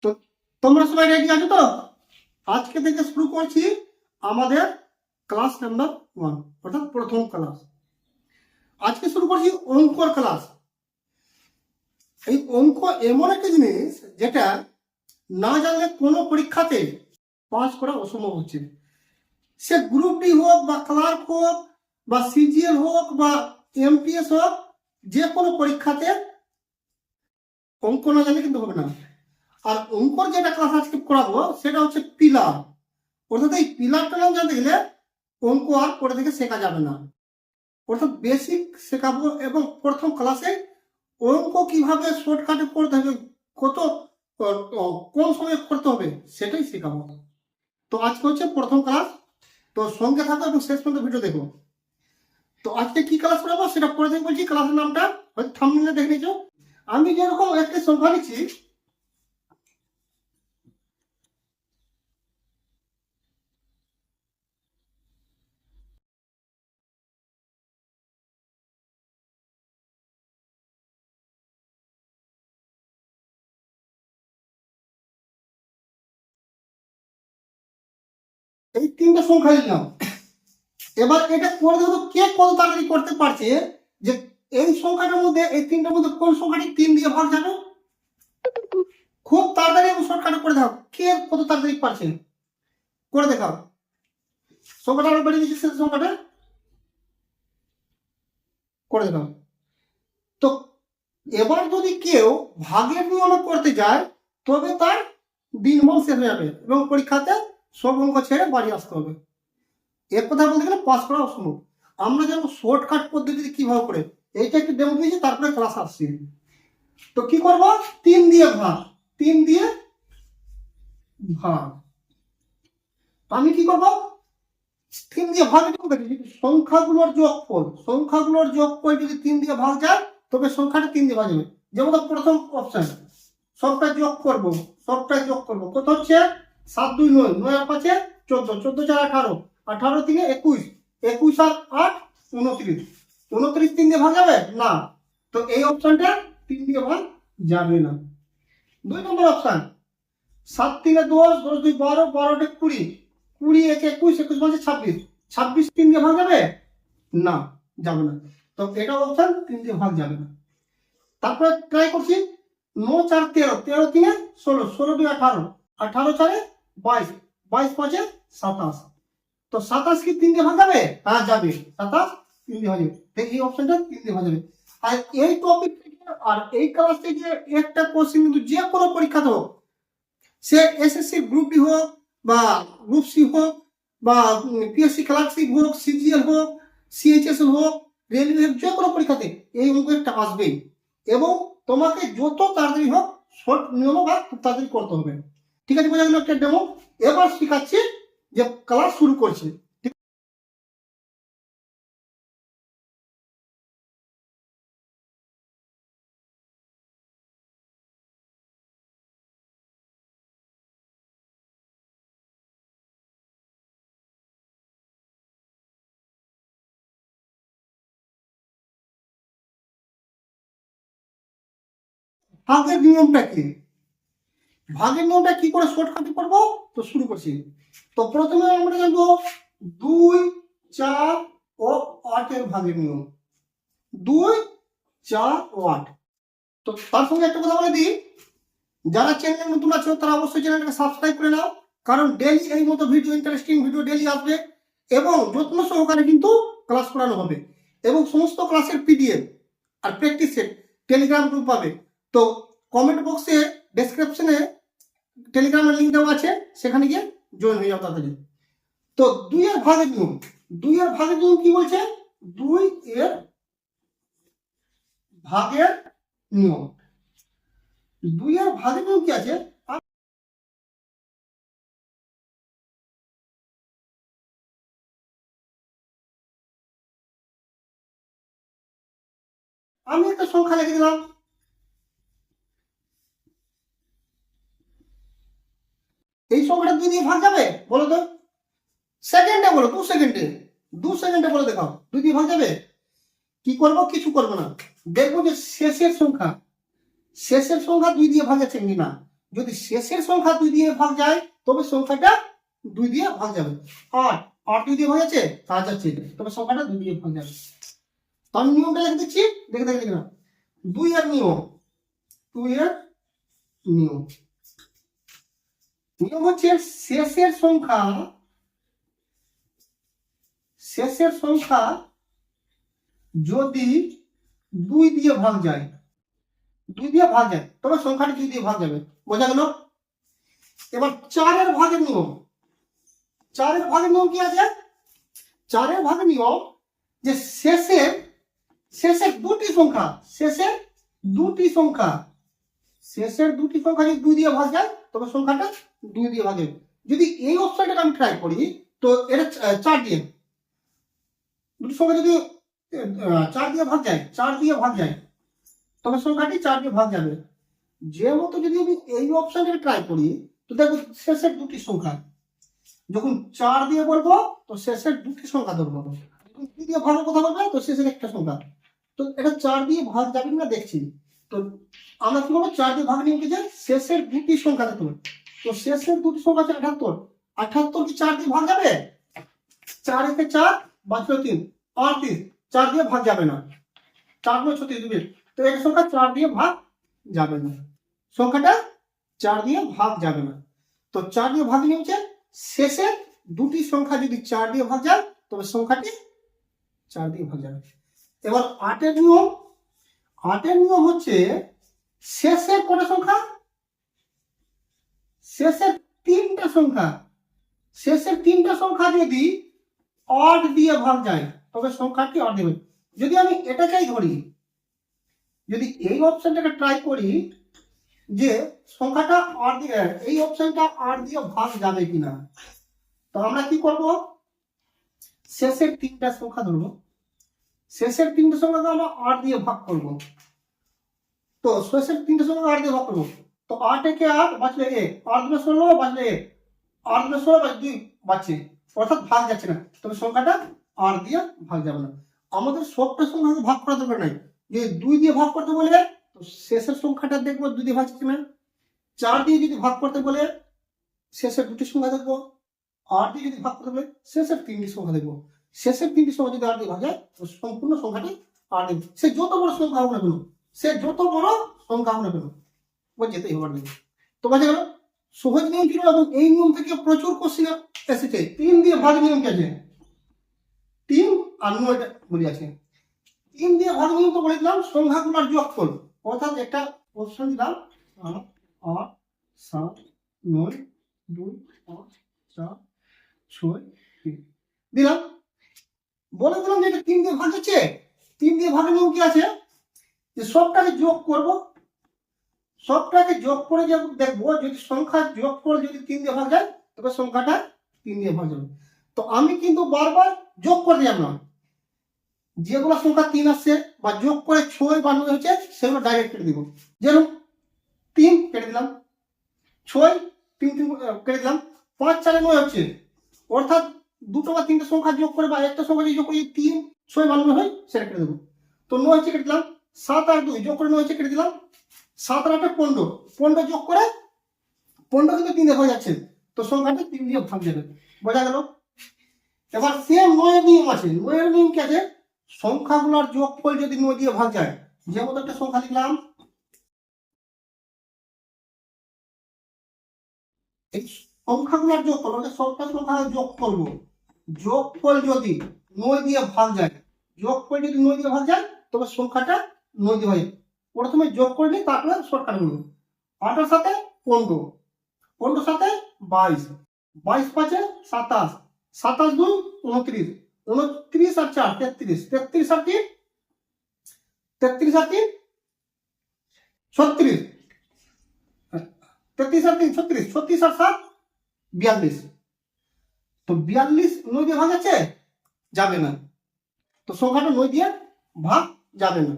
তো তোমরা সবাই রেডি আছো তো? আজকে থেকে শুরু করছি আমাদের ক্লাস নাম্বার 1, অর্থাৎ প্রথম ক্লাস। আজকে শুরু করছি অঙ্কর ক্লাস। এই অঙ্ক এমন একটা জিনিস যেটা না জানলে কোনো পরীক্ষাতে পাস করা অসম্ভব হচ্ছে। সে গ্রুপ ডি হোক বা ক্লার্ক হোক বা সিজিএল হোক বা এমপিএস হোক, যে কোনো পরীক্ষাতে অঙ্ক না জানলে কিন্তু হবে না। আর অঙ্কর যেটা ক্লাস আজকে করাবো সেটা হচ্ছে পিলার, অর্থাৎ এই পিলারটা না জানতে গেলে অঙ্ক আর পরে থেকে শেখা যাবে না। অর্থাৎ বেসিক শেখাবো এবং প্রথম ক্লাসে অঙ্ক কিভাবে শর্টকাটে করতে হবে, কত কোন সময় করতে হবে সেটাই শেখাবো। তো আজকে হচ্ছে প্রথম ক্লাস, তো সঙ্গে থাকো এবং শেষ পর্যন্ত ভিডিও দেখো। তো আজকে কি ক্লাস করাবো সেটা পরে থেকে বলছি। ক্লাসের নামটা হয়তো থাম্বনেইলে দেখে নিয়েছো। আমি যেরকম একটা সংখ্যা লিখছি, এই তিনটা সংখ্যা লিখলাম। এবার এটা করে দেবো কে কত তাড়াতাড়ি করতে পারছে, যে এই সংখ্যাটার মধ্যে, এই তিনটার মধ্যে কোন সংখ্যাটি 3 দিয়ে ভাগ যাবে। খুব তাড়াতাড়ি এবং শর্টকাটে করে দাও, কে কত তাড়াতাড়ি পারছে করে দেখাও। সংখ্যাটা আরো বেড়ে দিচ্ছি, শেষ সংখ্যাটা করে দেখাও। তো এবার যদি কেউ ভাগের নিয়মে করতে যায় তবে তার দিনমন শেষ হয়ে যাবে এবং পরীক্ষাতে সব অঙ্ক ছেড়ে বাড়ি আসতে হবে। এক কথা বলতে গেলে পাস করা অসম্ভব। আমরা যেন শর্টকাট পদ্ধতিতে কিভাবে করে, এইটা একটু ডেমো দিয়েছি, তারপরে ক্লাস আসছি। তো কি করবো, 3 দিয়ে ভাগ, 3 দিয়ে ভাগ। আমি কি করবো, 3 দিয়ে ভাগ সংখ্যাগুলোর যোগফল, সংখ্যাগুলোর যোগফল যদি 3 দিয়ে ভাগ যায় তবে সংখ্যাটা 3 দিয়ে ভাগ যাবে। যেমন প্রথম অপশন, সবটা যোগ করব, সবটা যোগ করব, কত হচ্ছে 7 2 9, 9 আর 5 14, 14 4 18, 18 3 21, 21 আর 8 29, 29 3 দিয়ে ভাগ যাবে না। তো এই অপশনটা 3 দিয়ে ভাগ যাবে না। 2 নম্বর অপশন, 7 3 10, 10 2 12, 12 20, 20 1 21, 21 5 26, 26 3 দিয়ে ভাগ যাবে না, যাবে না। তো এটা অপশন 3 দিয়ে ভাগ যাবে না। তারপরে ট্রাই করছি 9 4 13, 13 3 16, 16 2 18, 18 4 22, 22 5 27। তো 27 কি 3 দিয়ে ভাগ যাবে? হ্যাঁ যাবে, 27 3 দিয়ে ভাগ যাবে। এই অপশনটা 3 দিয়ে ভাগ যাবে। আর এই টপিক থেকে আর এই ক্লাস থেকে একটা কোশ্চেন কিন্তু যে কোনো পরীক্ষাতে হোক, সে এসএসসি গ্রুপ ডি হোক বা গ্রুপ সি হোক বা পিএসসি ক্লার্কশিপ হোক, সিজিএল হোক, সিএইচএসএল হোক, রেলওয়ে, যে কোনো পরীক্ষাতে এই অঙ্ক একটা আসবেই। এবং তোমাকে যত তাড়াতাড়ি হোক শর্ট নিয়ম বা খুব তাড়াতাড়ি করতে হবে। ঠিক আছে, বোঝা গেল একটা ডেমো। এবার শিখাচ্ছি যে ক্লাস শুরু করছি। ভাগের নিয়মটা কি, ভাগের নিয়মটা কি করে শর্টকাটে করবো, তো শুরু করছি। তো প্রথমে আমরা জানবো 2 4 ও 8 এর ভাগের নিয়ম। 2 4 ও 8। তো তার সঙ্গে একটা কথা বলে দিই, যারা চ্যানেলে নতুন আছো তারা অবশ্যই চ্যানেলটাকে সাবস্ক্রাইব করে নাও, কারণ ডেইলি এই মতো ভিডিও, ইন্টারেস্টিং ভিডিও ডেইলি আসবে এবং যত্ন সহকারে কিন্তু ক্লাস করানো হবে। এবং সমস্ত ক্লাসের পিডিএফ আর প্র্যাকটিস সেট টেলিগ্রাম গ্রুপ পাবে। তো কমেন্ট বক্সে ডেসক্রিপশনে টেলিগ্রামের লিঙ্ক দেওয়া আছে, সেখানে গিয়ে জয়েন হয়ে যাও তাড়াতাড়ি। তো 2 এর ভাগের নিয়ম, 2 এর ভাগের নিয়ম কি বলছে, 2 এর ভাগের নিয়ম, 2 এর ভাগের নিয়ম কি আছে, আমি একটা সংখ্যা লিখে দিলাম। এই সংখ্যাটা 2 দিয়ে ভাগ যাবে বলো তো, সেকেন্ডে বলো, 2 সেকেন্ডে, 2 সেকেন্ডে বলে দেখাও 2 দিয়ে ভাগ যাবে। কি করব, কিছু করব না, দেখবো যে শেষের সংখ্যা শেষের সংখ্যা 2 দিয়ে ভাগ যাচ্ছে কিনা। যদি শেষের সংখ্যা 2 দিয়ে ভাগ যায় তবে সংখ্যাটা 2 দিয়ে ভাগ যাবে। 8 2 দিয়ে ভাগ যাচ্ছে তা যাচ্ছে, তবে সংখ্যাটা 2 দিয়ে ভাগ যাবে। তো আমি নিয়মটা লিখে দিচ্ছি, দেখে দেখে লিখে নাও। 2 এর নিয়ম, 2 এর নিয়ম নিয়ম হচ্ছে শেষের সংখ্যা যদি 2 দিয়ে ভাগ যায়, 2 দিয়ে ভাগ যায় তবে সংখ্যাটি 2 দিয়ে ভাগ যাবে। বোঝা গেল? এবার 4 এর ভাগের নিয়ম, 4 এর ভাগের নিয়ম কি আছে? 4 এর ভাগের নিয়ম যে শেষের দুটি সংখ্যা, শেষের দুটি সংখ্যা যদি 2 দিয়ে ভাগ যায় তবে সংখ্যাটা 2 দিয়ে ভাগ যাবে। যদি এই অপশনটা আমি ট্রাই করি তো এটা 4 দিয়ে, দুটি সংখ্যা যদি 4 দিয়ে ভাগ যায় তবে সংখ্যাটি 4 দিয়ে ভাগ যাবে। যেহেতু যদি আমি এই অপশনটা ট্রাই করি তো দেখো শেষের দুটি সংখ্যা, যখন 4 দিয়ে বলবো তো শেষের দুটি সংখ্যা ধরবো, যখন 2 দিয়ে ভাগের কথা বলবো তো শেষের একটা সংখ্যা। তো এটা 4 দিয়ে ভাগ যাবে কিনা দেখছি। তো আমরা কি করবো, 4 দিয়ে ভাগ নিয়ে উঠে যাই, শেষের দুটি সংখ্যা দেখতে হবে। তো শেষের দুটি সংখ্যা আছে 78, 78 কি 4 দিয়ে ভাগ যাবে? 4 একে 4 বাঁচলো 3, 38, 4 দিয়ে ভাগ যাবে না, 4 9 36 দিবে। তো এই সংখ্যা 4 দিয়ে ভাগ যাবে না, সংখ্যাটা 4 দিয়ে ভাগ যাবে না। তো 4 দিয়ে ভাগ নিয়ে হচ্ছে শেষের দুটি সংখ্যা যদি 4 দিয়ে ভাগ যায় তবে সংখ্যাটি 4 দিয়ে ভাগ যাবে। এবার 8 এর নিয়ম হচ্ছে শেষের কটা সংখ্যা, শেষের তিনটা সংখ্যা যদি 8 দিয়ে ভাগ যায় তবে সংখ্যাটি 8 দেবে। যদি আমি এটাকেই ধরি, যদি এই অপশনটাকে ট্রাই করি যে সংখ্যাটা 8 দিয়ে, এই অপশনটা 8 দিয়ে ভাগ যাবে কিনা, তো আমরা কি করব, শেষের তিনটা সংখ্যা ধরবো, শেষের তিনটা সংখ্যাকে আমরা 8 দিয়ে ভাগ করব। তো শেষের তিনটা সংখ্যা 8 দিয়ে ভাগ করবো, তো 8 একে 8 বাঁচলে 1, 8 দুটো 16 বাঁচলে 1, 8 দুটো 16 বাঁচলে 2 বাঁচছে, অর্থাৎ ভাগ যাচ্ছে না, তবে সংখ্যাটা 8 দিয়ে ভাগ যাবে না। আমাদের সবটা সংখ্যাকে ভাগ করা দরকার নাই, যে 2 দিয়ে ভাগ করতে বলে তো শেষের সংখ্যাটা দেখবো 2 দিয়ে ভাগ যাচ্ছে কিনা। 4 দিয়ে যদি ভাগ করতে বলে শেষের দুটি সংখ্যা দেখবো, 8 দিয়ে যদি ভাগ করতে বলে শেষের তিনটি সংখ্যা দেখবো। শেষের তিনটি সংখ্যা যদি 8 দিয়ে ভাগ যায় তো সম্পূর্ণ সংখ্যাটি 8 দেবে। সে যত বড় সংখ্যা হোক না কেন, যেতেই হবে। তো বোঝা গেল, সহজ নিয়ম ছিল এবং এই নিয়ম থেকে প্রচুর কোশ্চেন এসেছে। 3 দিয়ে ভাগ নিয়ম কি আছে, 3 আর 9 বলি আছে। 3 দিয়ে ভাগ নিয়ম তো বলে দিলাম সংখ্যাগুলোর যোগফল, অর্থাৎ একটা অপশন দিলাম 8 7 9 2 5 4 6 3 দিলাম, বলে দিলাম যে এটা 3 দিয়ে ভাগ হচ্ছে। 3 দিয়ে ভাগের নিয়ম কি আছে, যে সবটাকে যোগ করব, সবটাকে যোগ করে দেখবো যদি সংখ্যার যোগফল যদি 3 দিয়ে ভাগ যায় তবে সংখ্যাটা 3 দিয়ে ভাগ যাবে। তো আমি কিন্তু বারবার যোগ করতে যাব না, যেগুলো সংখ্যা 3 আসছে বা যোগ করে 6 বা 9 হচ্ছে সেগুলো ডাইরেক্ট কেটে দিব। যেমন 3 কেটে দিলাম, 6 3 কেটে দিলাম, 5 4 9 হচ্ছে, অর্থাৎ দুটো বা তিনটা সংখ্যা যোগ করে বা একটা সংখ্যা যোগ করে 3 6 বা 9 হয় সেটা কেটে দেবো। তো 9 হচ্ছে কেটে দিলাম, 7 আর 2 যোগ করে 9 হচ্ছে কেটে দিলাম, 7 আর 8 15, 15 যোগ করে 15 কিন্তু 3 দিয়ে ভাগ যাচ্ছে, তো সংখ্যাটা 3 দিয়ে ভাগ যাবে। বোঝা গেল? এবার সেম 9 এর নিয়ম আছে। 9 এর নিয়ম কি আছে, সংখ্যাগুলোর যোগফল যদি 9 দিয়ে ভাগ যায়, যেমন একটা সংখ্যা লিখলাম, এই সংখ্যাগুলোর যোগফল মানে সবটা সংখ্যার যোগ করব, যোগফল যদি 9 দিয়ে ভাগ যায়, যোগফল যদি 9 দিয়ে ভাগ যায় তবে সংখ্যাটা 9 দিয়ে ভাগ যায়। প্রথমে যোগ করে নিই, তারপরে শর্টকাট করব। 8 এর সাথে 15, 15 সাথে 22, 22 5 27, 27 2 29, 29 আর 4 33, 33 আর 3 33 আর 3 36, 33 আর 3 36, 36 আর 7 42। তো 42 9 দিয়ে ভাগ যাচ্ছে, যাবে না, তো সংখ্যাটা 9 দিয়ে ভাগ যাবে না।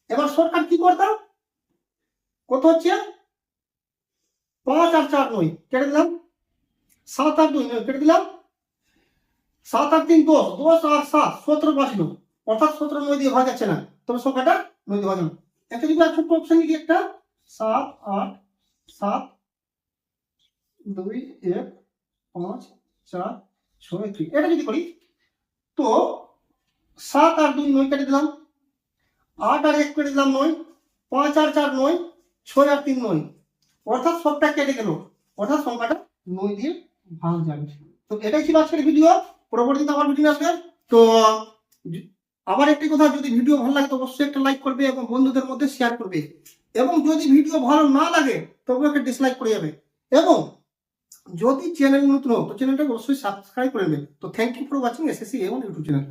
এবার শর্টকাট কি করতাম, কত হচ্ছে 5 আর 4 9 কেটে দিলাম, 7 আর 2 9 কেটে দিলাম, 7 আর 3 10, 10 আর 7 17 বাঁচলো, অর্থাৎ 17 9 দিয়ে ভাগ যাচ্ছে না, তবে সংখ্যাটা 9 দিয়ে ভাগ যাবে। একটা যদি আর ছোট্ট অপশন লিখি একটা 7 8 7 2 1 5 4 6 3, এটা যদি করি তো 7 আর 2 9 কেটে দিলাম, 8 আর 1 কেটে দিলাম 9, 5 আর 4 9, 6 আর 3 9, অর্থাৎ সবটা কেটে গেল, অর্থাৎ সংখ্যাটা 9 দিয়ে ভাগ যাবে। তো এটাই ছিল আজকের ভিডিও, পরবর্তীতে আবার ভিডিও আসবে। তো আবার একটি কথা, যদি ভিডিও ভালো লাগে তো অবশ্যই একটা লাইক করবে এবং বন্ধুদের মধ্যে শেয়ার করবে, এবং যদি ভিডিও ভালো না লাগে তবে একটা ডিসলাইক করে যাবে, এবং যদি চ্যানেল নতুন হোক তো চ্যানেলটাকে অবশ্যই সাবস্ক্রাইব করে নেবে। তো thank you for watching SSC A1 YouTube channel.